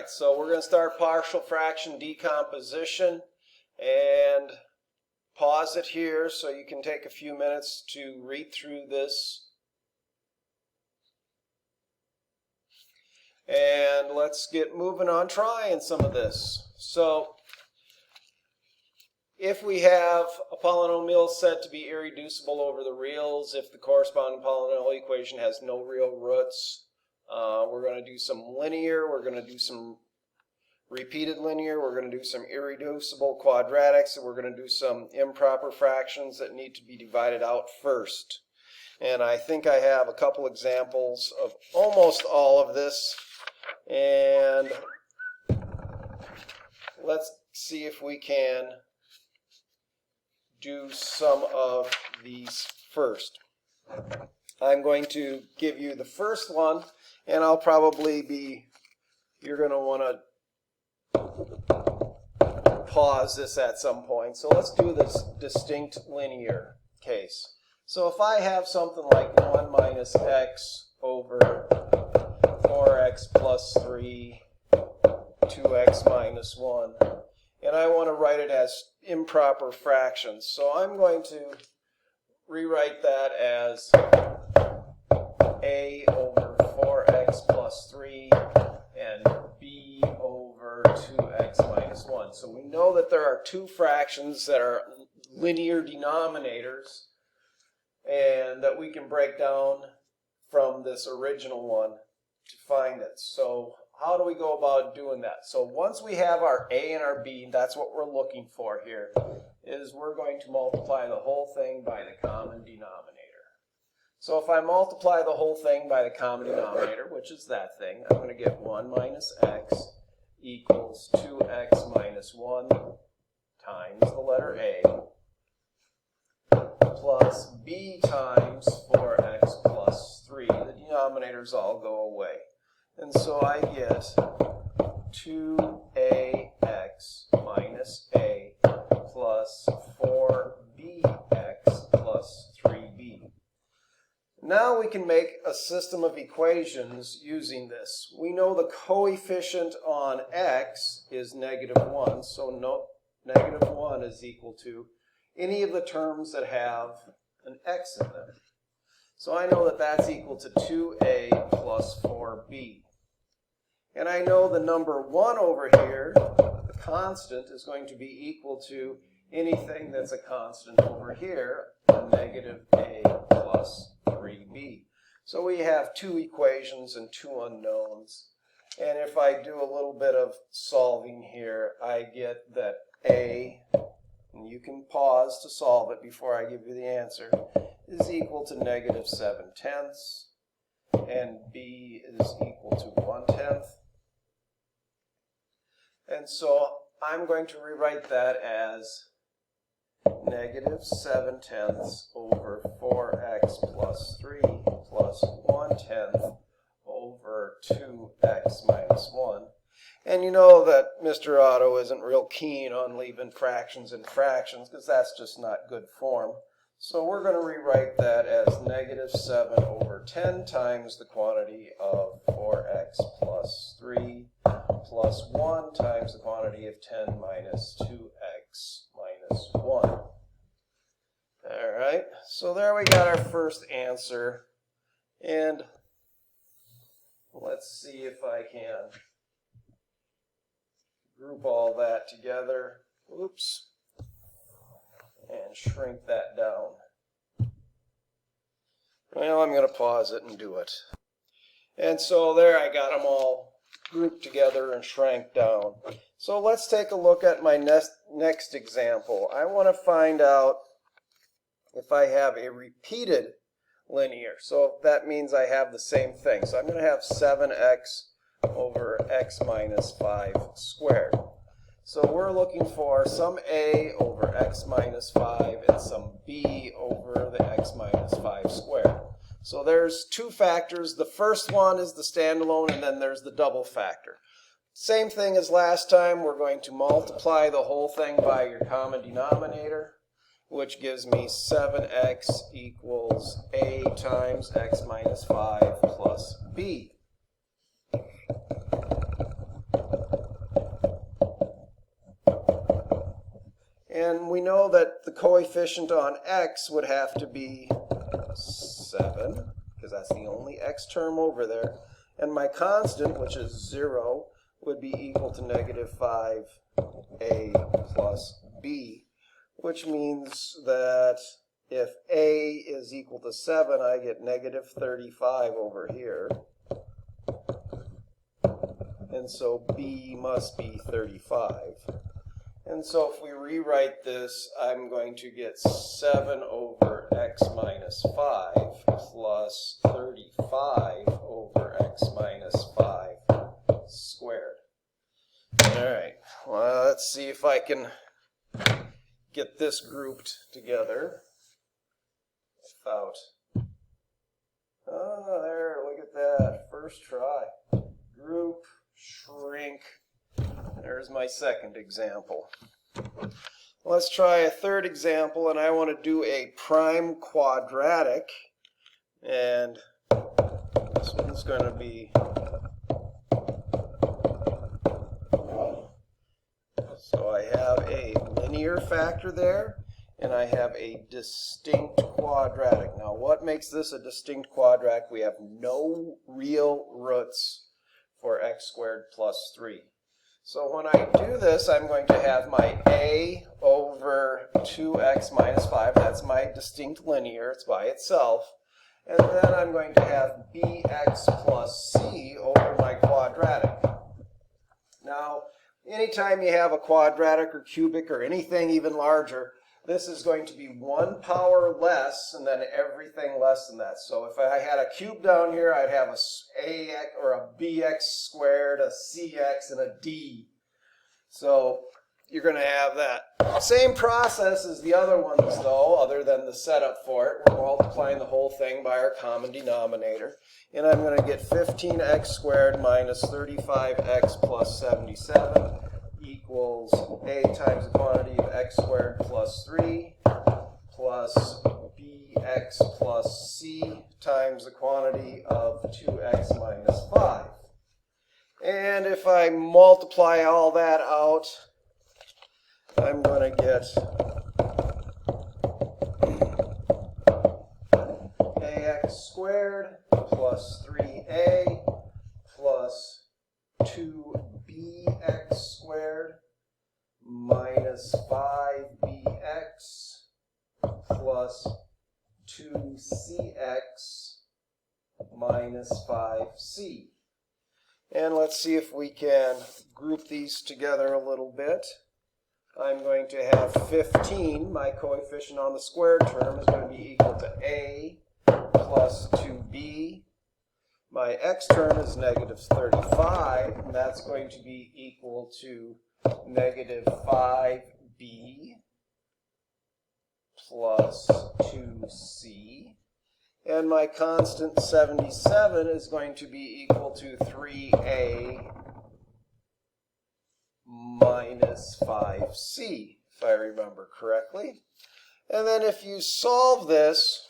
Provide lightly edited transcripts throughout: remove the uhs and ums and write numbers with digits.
Alright, so we're going to start partial fraction decomposition, and pause it here so you can take a few minutes to read through this. And let's get moving on trying some of this. So if we have a polynomial said to be irreducible over the reals, if the corresponding polynomial equation has no real roots, we're going to do some linear, we're going to do some repeated linear, we're going to do some irreducible quadratics, and we're going to do some improper fractions that need to be divided out first. And I think I have a couple examples of almost all of this, and let's see if we can do some of these first. I'm going to give you the first one, and I'll probably be, you're going to want to pause this at some point. So let's do this distinct linear case. So if I have something like 1 minus x over 4x plus 3, 2x minus 1, and I want to write it as improper fractions. So I'm going to rewrite that as a over 4x plus 3 and b over 2x minus 1. So we know that there are two fractions that are linear denominators and that we can break down from this original one to find it. So how do we go about doing that? So once we have our a and our b, that's what we're looking for here, is we're going to multiply the whole thing by the common denominator. So if I multiply the whole thing by the common denominator, which is that thing, I'm going to get 1 minus x equals 2x minus 1 times the letter a plus b times 4x plus 3. The denominators all go away. And so I get 2ax minus a plus 4bx plus 3b. Now we can make a system of equations using this. We know the coefficient on x is -1, so -1 is equal to any of the terms that have an x in them. So I know that that's equal to 2a plus 4b. And I know the number 1 over here, the constant, is going to be equal to anything that's a constant over here, -a plus 3b. So we have two equations and two unknowns. And if I do a little bit of solving here, I get that a, and you can pause to solve it before I give you the answer, is equal to -7/10, and b is equal to 1/10. And so I'm going to rewrite that as -7/10 over 4x plus 3 plus 1/10 over 2x minus 1. And you know that Mr. Otto isn't real keen on leaving fractions in fractions because that's just not good form. So we're going to rewrite that as -7 over 10 times the quantity of 4x plus 3 plus 1 times the quantity of 10 minus 2x minus 1. Alright, so there we got our first answer. And let's see if I can group all that together. Oops. And shrink that down. Well, I'm going to pause it and do it. And so there I got them all grouped together and shrank down. So let's take a look at my next example. I want to find out if I have a repeated linear. So that means I have the same thing. So I'm going to have 7x over x minus 5 squared. So we're looking for some a over x minus 5 and some b over the x minus 5 squared. So there's two factors. The first one is the standalone, and then there's the double factor. Same thing as last time. We're going to multiply the whole thing by your common denominator, which gives me 7x equals a times x minus 5 plus b. And we know that the coefficient on x would have to be 7, because that's the only x term over there. And my constant, which is 0, would be equal to negative 5a plus b, which means that if a is equal to 7, I get negative 35 over here. And so b must be 35. And so if we rewrite this, I'm going to get 7 over x minus 5 plus 35 over x minus 5 squared. All right, well, let's see if I can get this grouped together without... Oh, there, look at that. First try. Group, shrink. There's my second example. Let's try a third example, and I want to do a prime quadratic. And this one's going to be... So I have a linear factor there, and I have a distinct quadratic. Now, what makes this a distinct quadratic? We have no real roots for x squared plus 3. So when I do this, I'm going to have my a over 2x minus 5. That's my distinct linear. It's by itself. And then I'm going to have bx plus c over my quadratic. Now, anytime you have a quadratic or cubic or anything even larger, this is going to be 1 power less and then everything less than that. So if I had a cube down here, I'd have a ax or a bx squared, a cx, and a d. So you're going to have that. Same process as the other ones, though, other than the setup for it. We're multiplying the whole thing by our common denominator. And I'm going to get 15x squared minus 35x plus 77 equals a times the quantity of x squared plus 3 plus bx plus c times the quantity of 2x minus 5. And if I multiply all that out, I'm going to get ax squared plus 3a plus 2bx squared minus 5bx plus 2cx minus 5c. And let's see if we can group these together a little bit. I'm going to have 15. My coefficient on the squared term is going to be equal to a plus 2b. My x term is negative 35, and that's going to be equal to negative 5b plus 2c. And my constant 77 is going to be equal to 3a minus 5c, if I remember correctly. And then if you solve this,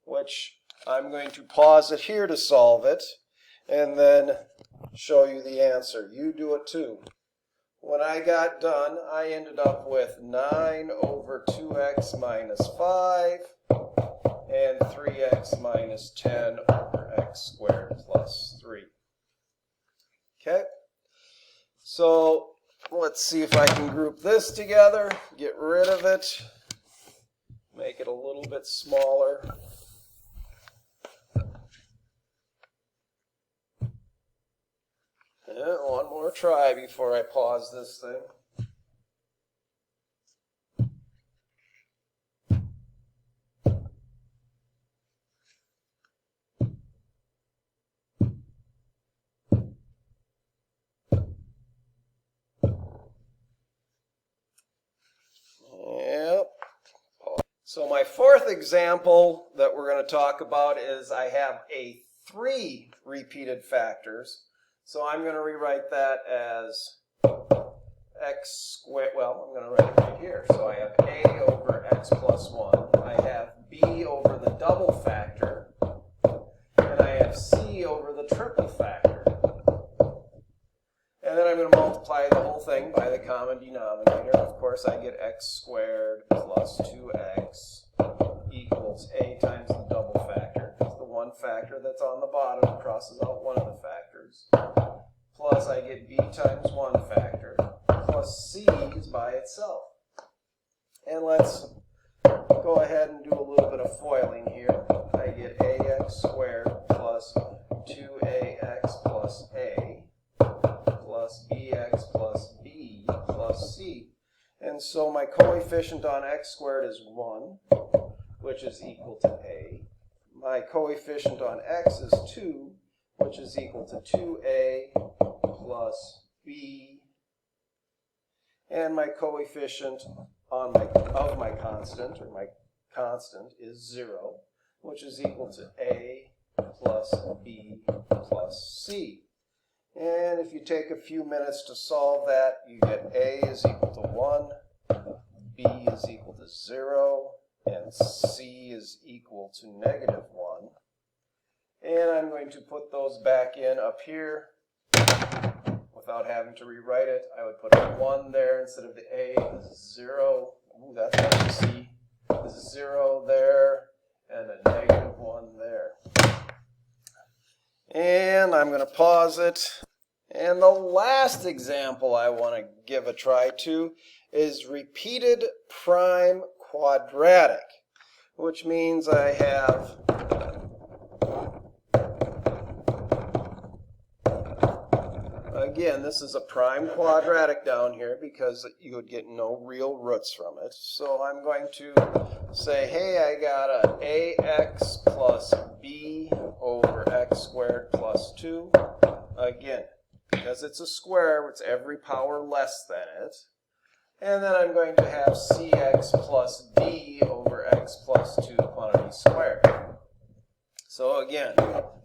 which I'm going to pause it here to solve it, and then show you the answer. You do it too. When I got done, I ended up with 9 over 2x minus 5 and 3x minus 10 over x squared plus 3. Okay? So let's see if I can group this together, get rid of it, make it a little bit smaller. And one more try before I pause this thing. Yep. So my fourth example that we're going to talk about is I have 3 repeated factors. So I'm going to rewrite that as x squared. Well, I'm going to write it right here. So I have a over x plus 1. I have b over the double factor. And I have c over the triple factor. And then I'm going to multiply the whole thing by the common denominator. Of course, I get x squared plus 2x equals a times the double factor. It's the one factor that's on the bottom crosses out one of the factors. Plus I get b times one factor. Plus c is by itself. And let's go ahead and do a little bit of foiling here. I get ax squared plus 2ax plus a plus bx plus b plus c. And so my coefficient on x squared is 1, which is equal to a. My coefficient on x is 2, which is equal to 2a plus b. And my coefficient on my constant, or my constant, is 0, which is equal to a plus b plus c. And if you take a few minutes to solve that, you get a is equal to 1, b is equal to 0, and c is equal to -1. And I'm going to put those back in up here without having to rewrite it. I would put a 1 there instead of the a, 0. Ooh, that's what you see. 0 there, and a -1 there. And I'm going to pause it. And the last example I want to give a try to is repeated prime quadratic, which means I have again, this is a prime quadratic down here because you would get no real roots from it. So I'm going to say, hey, I got a ax plus b over x squared plus 2. Again, because it's a square, it's every power less than it. And then I'm going to have cx plus d over x plus 2 quantity squared. So again,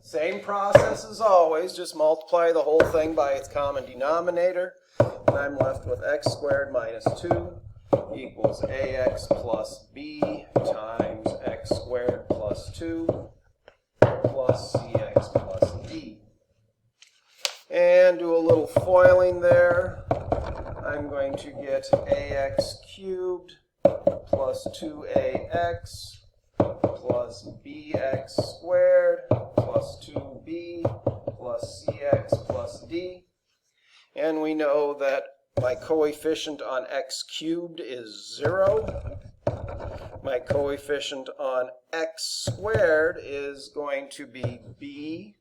same process as always, just multiply the whole thing by its common denominator. And I'm left with x squared minus 2 equals ax plus b times x squared plus 2 plus cx plus d. And do a little foiling there. I'm going to get ax cubed plus 2ax plus bx squared plus 2b plus cx plus d. And we know that my coefficient on x cubed is 0. My coefficient on x squared is going to be b.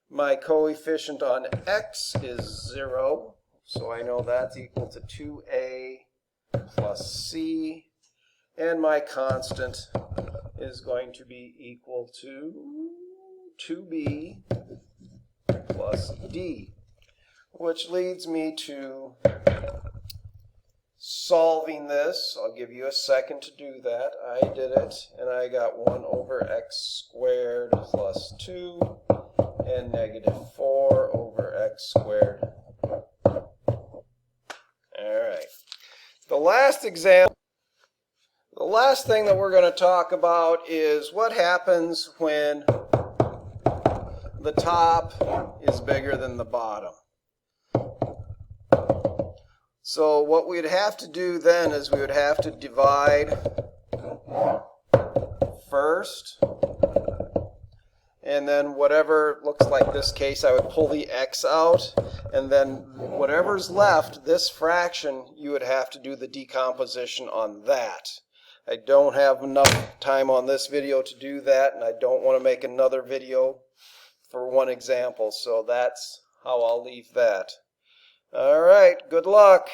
My coefficient on x is 0, so I know that's equal to 2a plus c. And my constant is going to be equal to 2b plus d, which leads me to solving this. I'll give you a second to do that. I did it, and I got 1 over x squared plus 2 and -4 over x squared. All right. The last thing that we're going to talk about is what happens when the top is bigger than the bottom. So what we'd have to do then is we would have to divide first, and then whatever looks like this case, I would pull the x out, and then whatever's left, this fraction, you would have to do the decomposition on that. I don't have enough time on this video to do that, and I don't want to make another video for one example, so that's how I'll leave that. All right, good luck.